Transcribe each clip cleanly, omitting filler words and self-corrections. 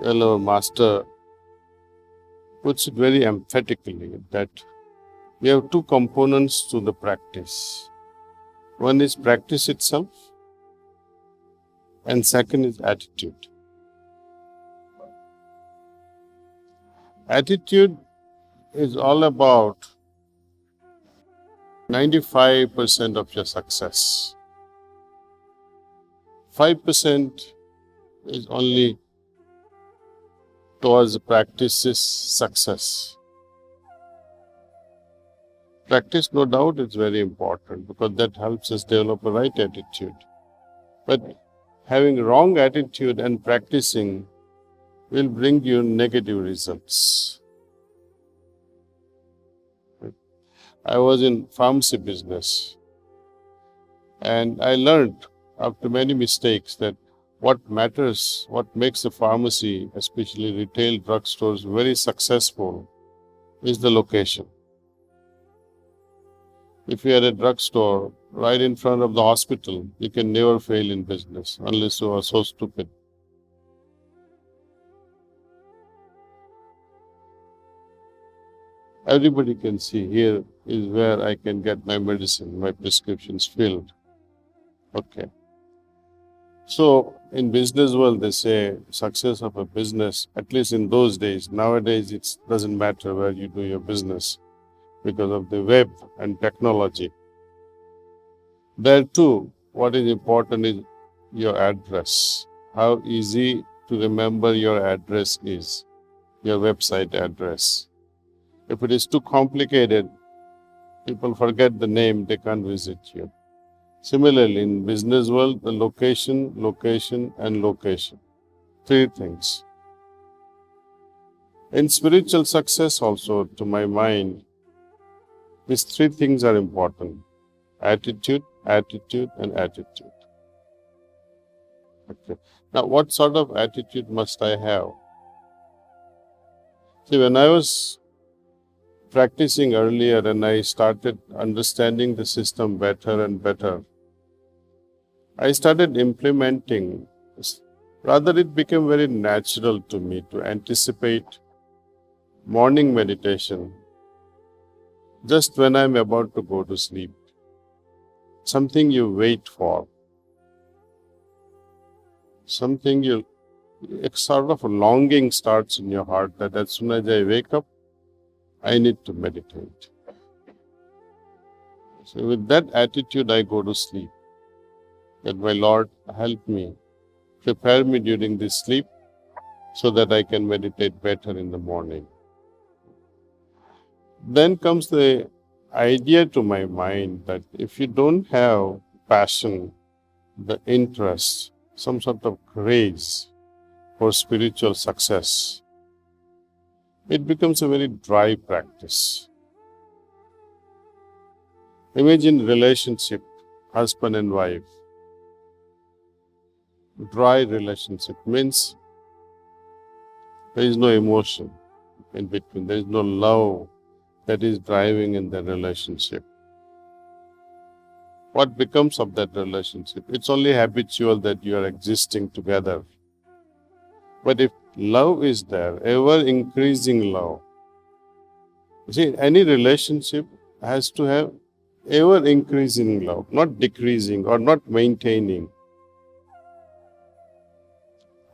Well, our master puts it very emphatically that we have two components to the practice. One is practice itself, and second is attitude. Attitude is all about 95% of your success. 5% is only towards the practice's success. Practice, no doubt, is very important because that helps us develop a right attitude. But having wrong attitude and practicing will bring you negative results. I was in pharmacy business and I learned after many mistakes that what matters, what makes a pharmacy, especially retail drugstores, very successful is the location. If you had a drugstore right in front of the hospital, you can never fail in business unless you are so stupid. Everybody can see here is where I can get my medicine, my prescriptions filled. Okay. So in business world, they say success of a business, at least in those days, nowadays it doesn't matter where you do your business because of the web and technology. There too, what is important is your address. How easy to remember your address is, your website address. If it is too complicated, people forget the name, they can't visit you. Similarly, in business world, the location, location, and location. Three things. In spiritual success also, to my mind, these three things are important. Attitude, attitude, and attitude. Okay. Now, what sort of attitude must I have? See, when I was practicing earlier and I started understanding the system better and better, I started implementing. Rather, it became very natural to me to anticipate morning meditation just when I'm about to go to sleep. Something you wait for. Something a sort of a longing starts in your heart that as soon as I wake up, I need to meditate. So with that attitude, I go to sleep. That my Lord help me, prepare me during this sleep so that I can meditate better in the morning. Then comes the idea to my mind that if you don't have passion, the interest, some sort of craze for spiritual success, it becomes a very dry practice. Imagine relationship, husband and wife. Dry relationship means there is no emotion in between. There is no love that is driving in the relationship. What becomes of that relationship? It's only habitual that you are existing together. But if love is there, ever increasing love, you see, any relationship has to have ever increasing love, not decreasing or not maintaining.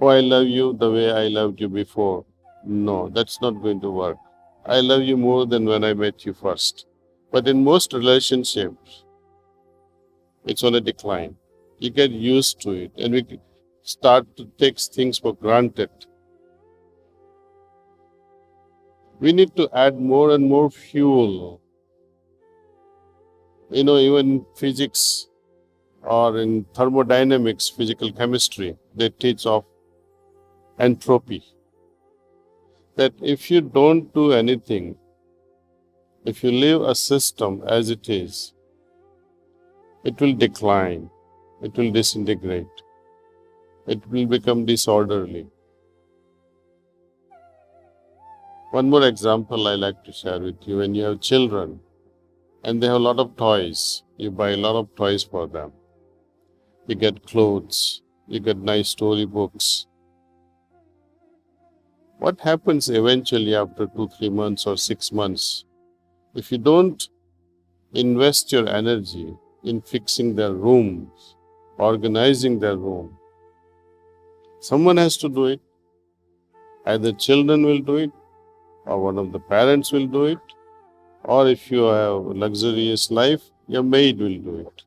Oh, I love you the way I loved you before. No, that's not going to work. I love you more than when I met you first. But in most relationships, it's on a decline. You get used to it and we start to take things for granted. We need to add more and more fuel. Even in physics or in thermodynamics, physical chemistry, they teach of entropy. That if you don't do anything, if you leave a system as it is, it will decline, it will disintegrate, it will become disorderly. One more example I like to share with you. When you have children and they have a lot of toys, you buy a lot of toys for them. You get clothes, you get nice storybooks. What happens eventually after 2, 3 months or 6 months? If you don't invest your energy in fixing their rooms, organizing their room, someone has to do it. Either children will do it, or one of the parents will do it, or if you have a luxurious life, your maid will do it.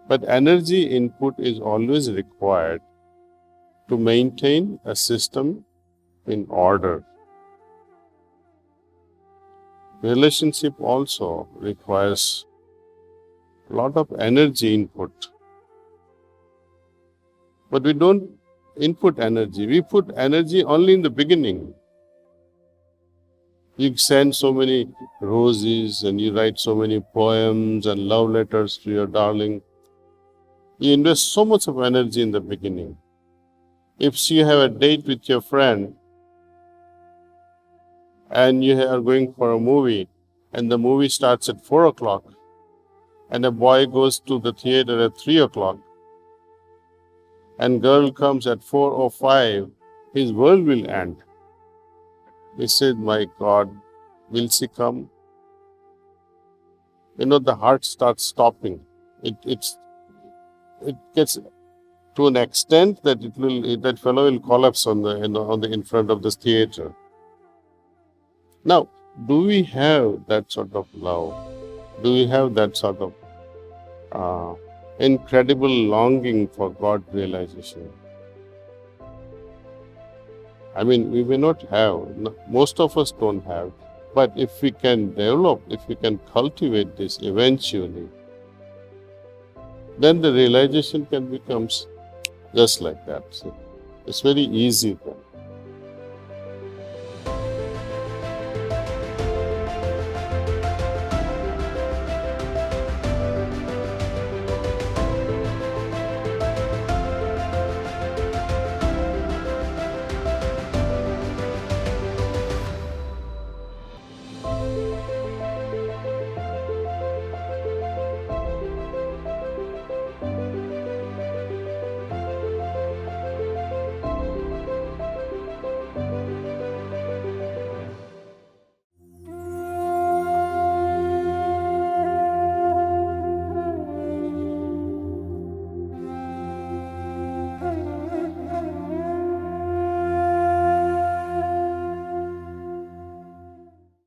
But energy input is always required to maintain a system in order. Relationship also requires a lot of energy input. But we don't input energy. We put energy only in the beginning. You send so many roses and you write so many poems and love letters to your darling. You invest so much of energy in the beginning. If you have a date with your friend and you are going for a movie and the movie starts at 4 o'clock and a boy goes to the theater at 3 o'clock and girl comes at 4:05, his world will end. He said, my God, will she come? The heart starts stopping. It gets to an extent that that fellow will collapse in front of this theater. Now, do we have that sort of love? Do we have that sort of incredible longing for God realization? I mean, we may not have, most of us don't have, but if we can develop, if we can cultivate this eventually, then the realization can become just like that. So it's very easy then.